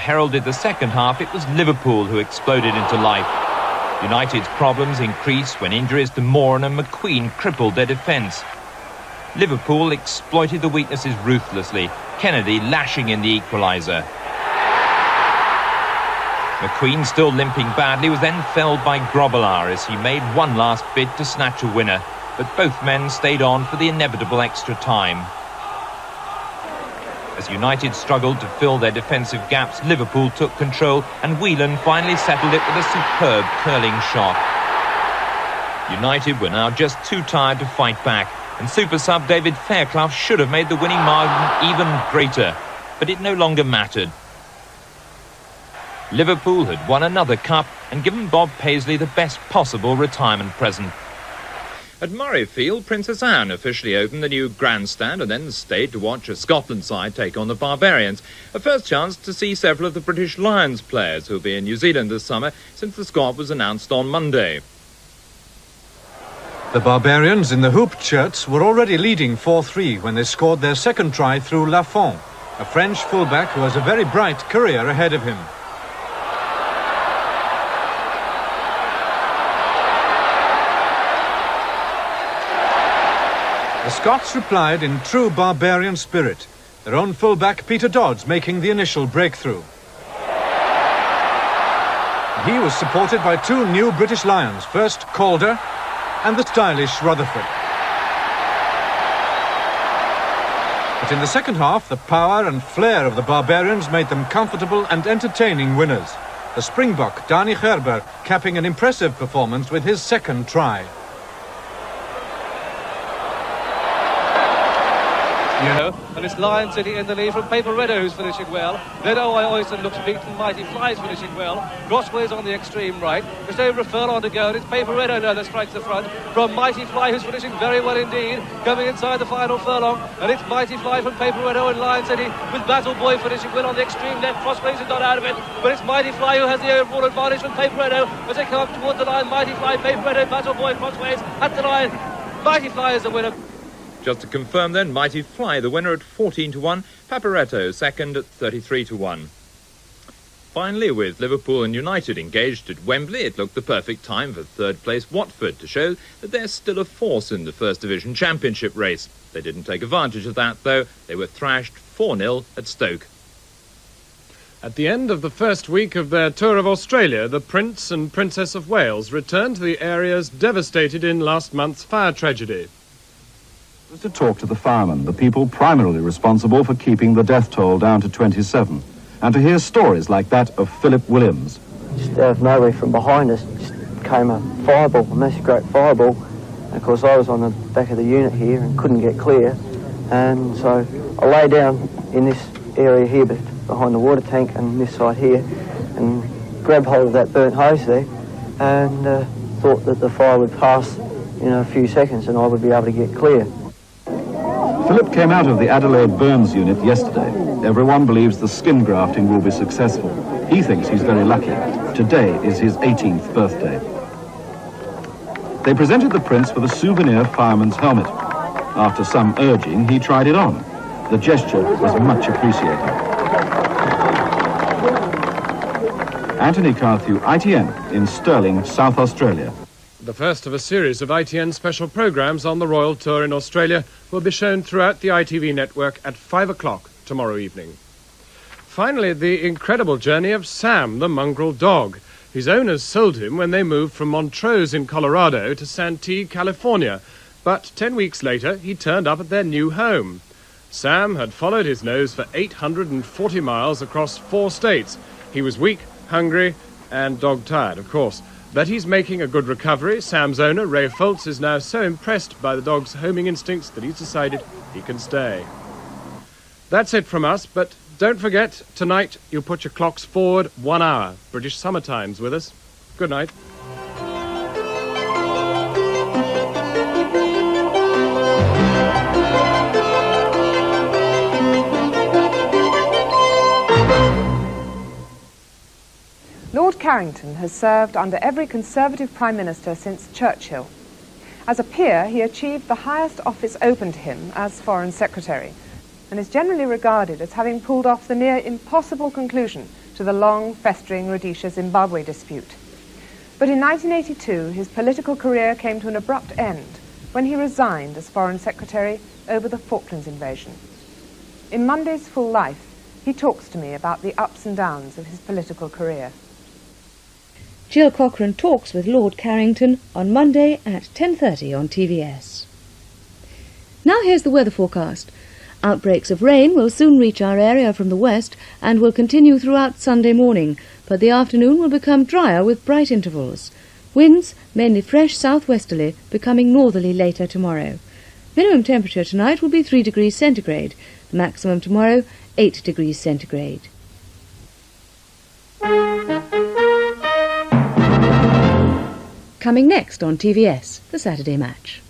heralded the second half, it was Liverpool who exploded into life. United's problems increased when injuries to Moran and McQueen crippled their defence. Liverpool exploited the weaknesses ruthlessly, Kennedy lashing in the equaliser. McQueen, still limping badly, was then felled by Grobbelaar as he made one last bid to snatch a winner, but both men stayed on for the inevitable extra time. As United struggled to fill their defensive gaps, Liverpool took control and Whelan finally settled it with a superb curling shot. United were now just too tired to fight back, and super sub David Fairclough should have made the winning margin even greater, but it no longer mattered. Liverpool had won another cup and given Bob Paisley the best possible retirement present. At Murrayfield, Princess Anne officially opened the new grandstand and then stayed to watch a Scotland side take on the Barbarians. A first chance to see several of the British Lions players who'll be in New Zealand this summer since the squad was announced on Monday. The Barbarians in the hooped shirts were already leading 4-3 when they scored their second try through Lafont, a French fullback who has a very bright career ahead of him. The Scots replied in true Barbarian spirit, their own fullback Peter Dodds making the initial breakthrough. He was supported by two new British Lions, first Calder and the stylish Rutherford. But in the second half, the power and flair of the Barbarians made them comfortable and entertaining winners. The Springbok, Dani Gerber, capping an impressive performance with his second try. And it's Lion City in the lead from Paparetto, who's finishing well. Then Oyston looks beaten. Mighty Fly's finishing well. Grossway's on the extreme right. There's no referral to go, and it's Paparetto now that strikes the front from Mighty Fly, who's finishing very well indeed, coming inside the final furlong. And it's Mighty Fly from Paparetto and Lion City, with Battle Boy finishing well on the extreme left. Crossways is not out of it, but it's Mighty Fly who has the overall advantage from Paparetto as they come up towards the line. Mighty Fly, Paparetto, Battle Boy, Crossways at the line. Mighty Fly is the winner. Just to confirm then, Mighty Fly, the winner at 14-1, Paparetto second at 33-1. Finally, with Liverpool and United engaged at Wembley, it looked the perfect time for third place Watford to show that they're still a force in the First Division Championship race. They didn't take advantage of that, though. They were thrashed 4-0 at Stoke. At the end of the first week of their tour of Australia, the Prince and Princess of Wales returned to the areas devastated in last month's fire tragedy. To talk to the firemen, the people primarily responsible for keeping the death toll down to 27, and to hear stories like that of Philip Williams. Just out of nowhere from behind us just came a fireball, a massive great fireball. And of course I was on the back of the unit here and couldn't get clear, and so I lay down in this area here behind the water tank and this side here and grabbed hold of that burnt hose there and thought that the fire would pass in a few seconds and I would be able to get clear. Philip came out of the Adelaide Burns unit yesterday. Everyone believes the skin grafting will be successful. He thinks he's very lucky. Today is his 18th birthday. They presented the Prince with a souvenir fireman's helmet. After some urging, he tried it on. The gesture was much appreciated. Anthony Carthew, ITN, in Stirling, South Australia. The first of a series of ITN special programmes on the Royal Tour in Australia will be shown throughout the ITV network at 5 o'clock tomorrow evening. Finally, the incredible journey of Sam, the mongrel dog. His owners sold him when they moved from Montrose in Colorado to Santee, California, but 10 weeks later he turned up at their new home. Sam had followed his nose for 840 miles across 4 states. He was weak, hungry and dog-tired, of course. But he's making a good recovery. Sam's owner, Ray Foltz, is now so impressed by the dog's homing instincts that he's decided he can stay. That's it from us, but don't forget, tonight you put your clocks forward 1 hour. British Summer Times with us. Good night. Lord Carrington has served under every Conservative Prime Minister since Churchill. As a peer, he achieved the highest office open to him as Foreign Secretary, and is generally regarded as having pulled off the near impossible conclusion to the long, festering Rhodesia-Zimbabwe dispute. But in 1982, his political career came to an abrupt end when he resigned as Foreign Secretary over the Falklands invasion. In Monday's Full Life, he talks to me about the ups and downs of his political career. Jill Cochrane talks with Lord Carrington on Monday at 10:30 on TVS. Now here's the weather forecast. Outbreaks of rain will soon reach our area from the west and will continue throughout Sunday morning, but the afternoon will become drier with bright intervals. Winds, mainly fresh southwesterly, becoming northerly later tomorrow. Minimum temperature tonight will be 3 degrees centigrade. The maximum tomorrow, 8 degrees centigrade. Coming next on TVS, the Saturday Match.